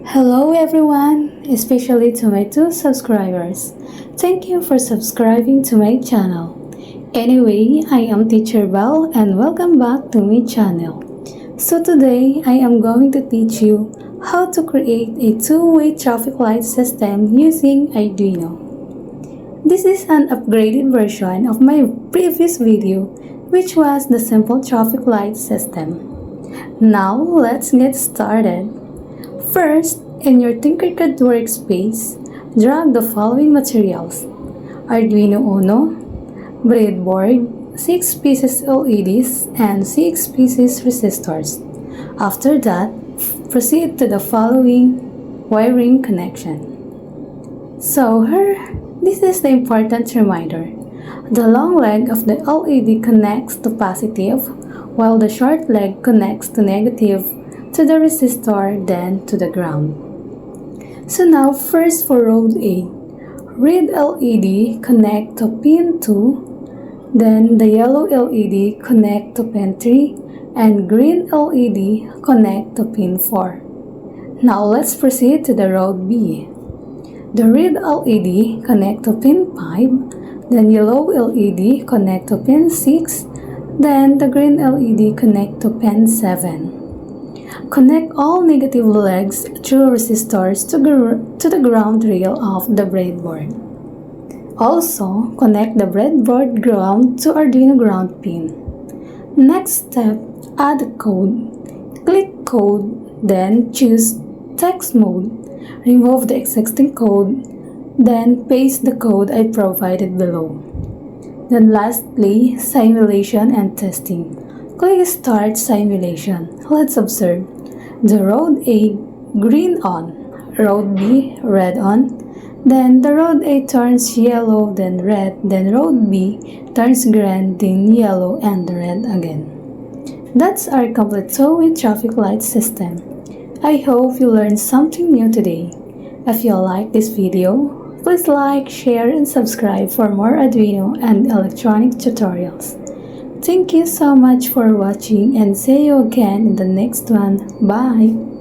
Hello everyone, especially to my two subscribers. Thank you for subscribing to my channel. Anyway, I am Teacher Belle and welcome back to my channel. So today, I am going to teach you how to create a two-way traffic light system using Arduino. This is an upgraded version of my previous video, which was the simple traffic light system. Now, let's get started. First, in your Tinkercad workspace, drag the following materials: Arduino Uno, breadboard, 6 pieces LEDs, and 6 pieces resistors. After that, proceed to the following wiring connection. So here, this is the important reminder. The long leg of the LED connects to positive, while the short leg connects to negative to the resistor, then to the ground. So now, first for road A, red LED connect to pin 2, then the yellow LED connect to pin 3, and green LED connect to pin 4. Now let's proceed to the road B. The red LED connect to pin 5, then yellow LED connect to pin 6, then the green LED connect to pin 7. Connect all negative legs through resistors to the ground rail of the breadboard. Also, connect the breadboard ground to Arduino ground pin. Next step, add a code. Click Code, then choose Text Mode. Remove the existing code, then paste the code I provided below. Then lastly, simulation and testing. Click Start Simulation. Let's observe. The road A, green on. Road B, red on. Then the road A turns yellow, then red. Then road B turns green, then yellow, and red again. That's our complete two-way traffic light system. I hope you learned something new today. If you like this video, please like, share, and subscribe for more Arduino and electronic tutorials. Thank you so much for watching and see you again in the next one. Bye!